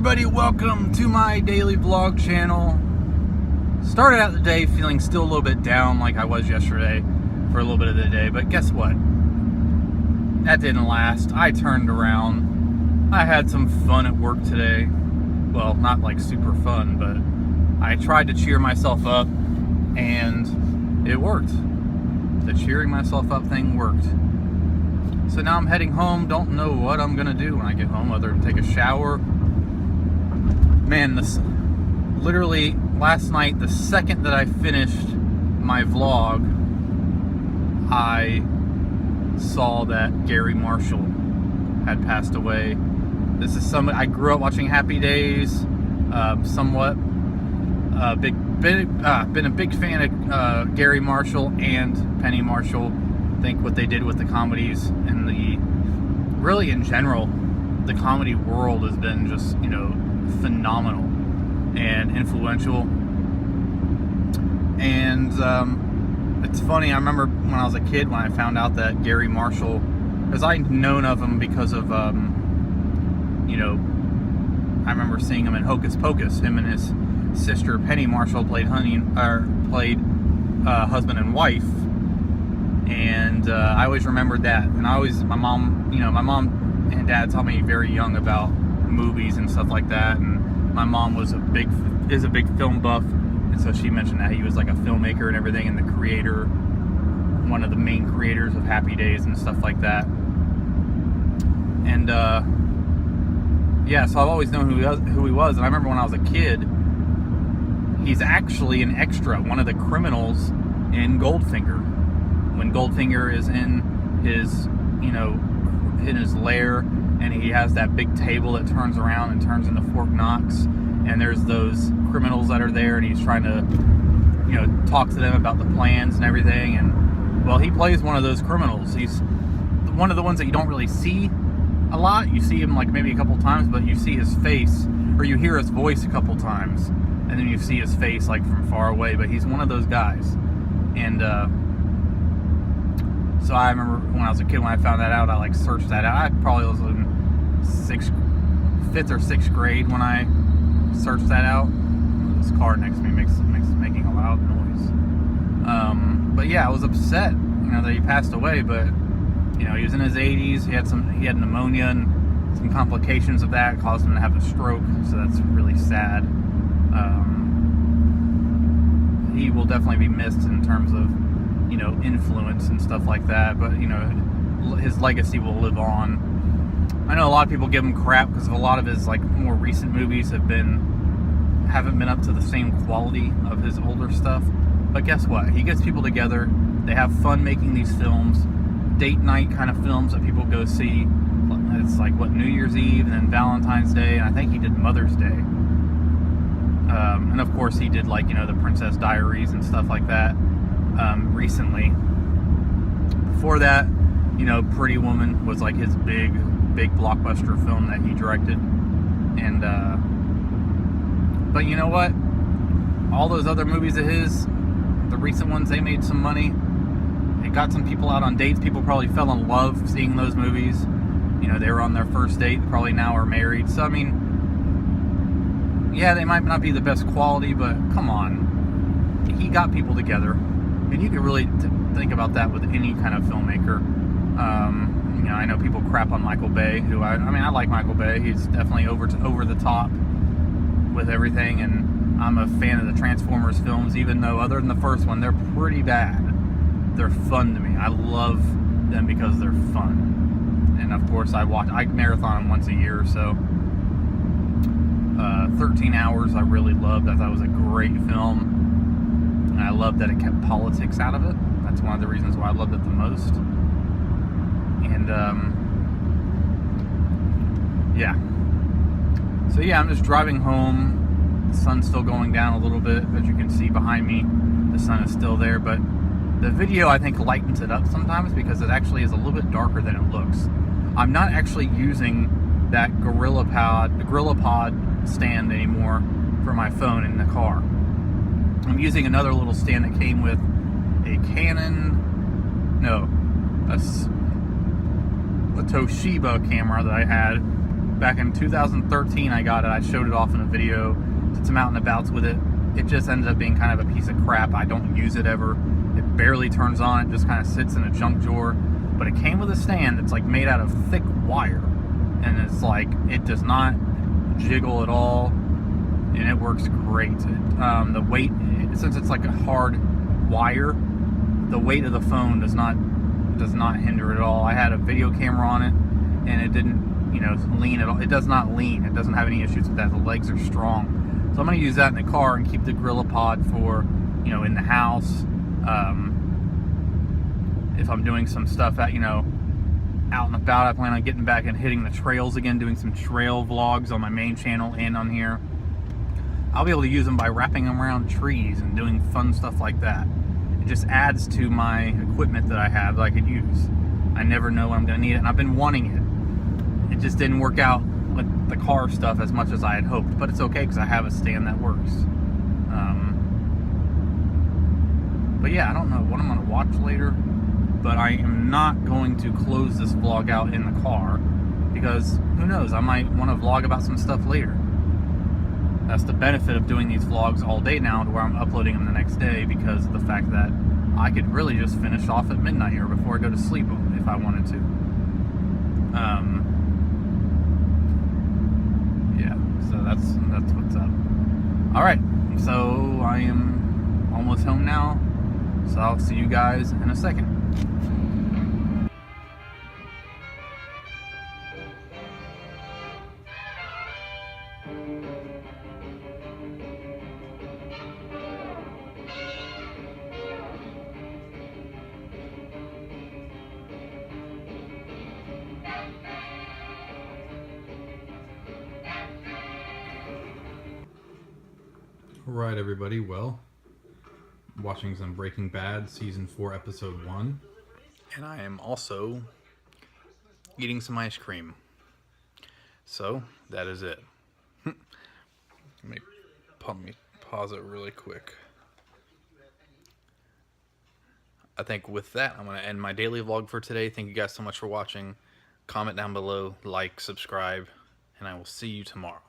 everybody, welcome to my daily vlog channel. Started out the day feeling still a little bit down like I was yesterday for a little bit of the day, but guess what? That didn't last. I turned around. I had some fun at work today. Well, not like super fun, but I tried to cheer myself up and it worked. The cheering myself up thing worked. So now I'm heading home. Don't know what I'm gonna do when I get home other than take a shower. Man, literally last night, the second that I finished my vlog, I saw that Garry Marshall had passed away. This is somebody I grew up watching Happy Days, somewhat. Been a big fan of Garry Marshall and Penny Marshall. I think what they did with the comedies and really in general, the comedy world has been just, phenomenal and influential. And it's funny, I remember when I was a kid when I found out that Garry Marshall, because I'd known of him because of, I remember seeing him in Hocus Pocus. Him and his sister Penny Marshall played husband and wife. And I always remembered that. And my mom and dad taught me very young about movies and stuff like that. And my mom is a big film buff. And so she mentioned that he was like a filmmaker and everything, and the creator, one of the main creators of Happy Days and stuff like that. And so I've always known who he was. And I remember when I was a kid, he's actually an extra, one of the criminals in Goldfinger. When Goldfinger is in his lair, and he has that big table that turns around and turns into Fort Knox, and there's those criminals that are there, and he's trying to, talk to them about the plans and everything. And well, he plays one of those criminals. He's one of the ones that you don't really see a lot. You see him like maybe a couple times, but you see his face, or you hear his voice a couple times, and then you see his face like from far away. But he's one of those guys. And so I remember when I was a kid, when I found that out, I searched that out. I probably was in 5th or 6th grade when I searched that out. This car next to me making a loud noise. But yeah, I was upset, that he passed away. But he was in his 80s. He had pneumonia, and some complications of that caused him to have a stroke. So that's really sad. He will definitely be missed in terms of influence and stuff like that, but his legacy will live on. I know a lot of people give him crap because a lot of his more recent movies haven't been up to the same quality of his older stuff. But guess what? He gets people together. They have fun making these films, date night kind of films that people go see. It's New Year's Eve and then Valentine's Day, and I think he did Mother's Day. And of course he did the Princess Diaries and stuff like that. Recently. Before that, Pretty Woman was his big blockbuster film that he directed. And but you know what? All those other movies of his, the recent ones, they made some money. It got some people out on dates. People probably fell in love seeing those movies. They were on their first date, probably now are married. So I mean, yeah, they might not be the best quality, but come on. He got people together. And you can really think about that with any kind of filmmaker. I know people crap on Michael Bay, who I like Michael Bay. He's definitely over the top with everything, and I'm a fan of the Transformers films, even though other than the first one, they're pretty bad. They're fun to me. I love them because they're fun. And of course, I marathon them once a year, so 13 Hours I really loved. I thought it was a great film. And I love that it kept politics out of it. That's one of the reasons why I loved it the most. And, yeah. So, yeah, I'm just driving home. The sun's still going down a little bit. As you can see behind me, the sun is still there. But the video, I think, lightens it up sometimes because it actually is a little bit darker than it looks. I'm not actually using that GorillaPod stand anymore for my phone in the car. I'm using another little stand that came with a Toshiba camera that I had Back in 2013 I got it. I showed it off in a video, did some out and abouts with it. It just ends up being kind of a piece of crap. I don't use it ever. It barely turns on. It just kind of sits in a junk drawer. But it came with a stand that's like made out of thick wire, and it's like it does not jiggle at all, and it works great. The weight, since it's like a hard wire, the weight of the phone does not hinder it at all. I had a video camera on it, and it didn't, you know, lean at all. It does not lean. It doesn't have any issues with that. The legs are strong. So I'm going to use that in the car and keep the GorillaPod for, you know, in the house. If I'm doing some stuff out, you know, out and about, I plan on getting back and hitting the trails again, doing some trail vlogs on my main channel and on here. I'll be able to use them by wrapping them around trees and doing fun stuff like that. It just adds to my equipment that I have that I could use. I never know when I'm going to need it, and I've been wanting it. It just didn't work out with the car stuff as much as I had hoped, but it's okay because I have a stand that works. But yeah, I don't know what I'm going to watch later, but I am not going to close this vlog out in the car because who knows, I might want to vlog about some stuff later. That's the benefit of doing these vlogs all day now, to where I'm uploading them the next day, because of the fact that I could really just finish off at midnight or before I go to sleep if I wanted to. Yeah, so that's what's up. Alright, so I am almost home now, so I'll see you guys in a second. Alright everybody, well, watching some Breaking Bad Season 4 Episode 1. And I am also eating some ice cream. So, that is it. Let me pause it really quick. I think with that, I'm going to end my daily vlog for today. Thank you guys so much for watching. Comment down below, like, subscribe, and I will see you tomorrow.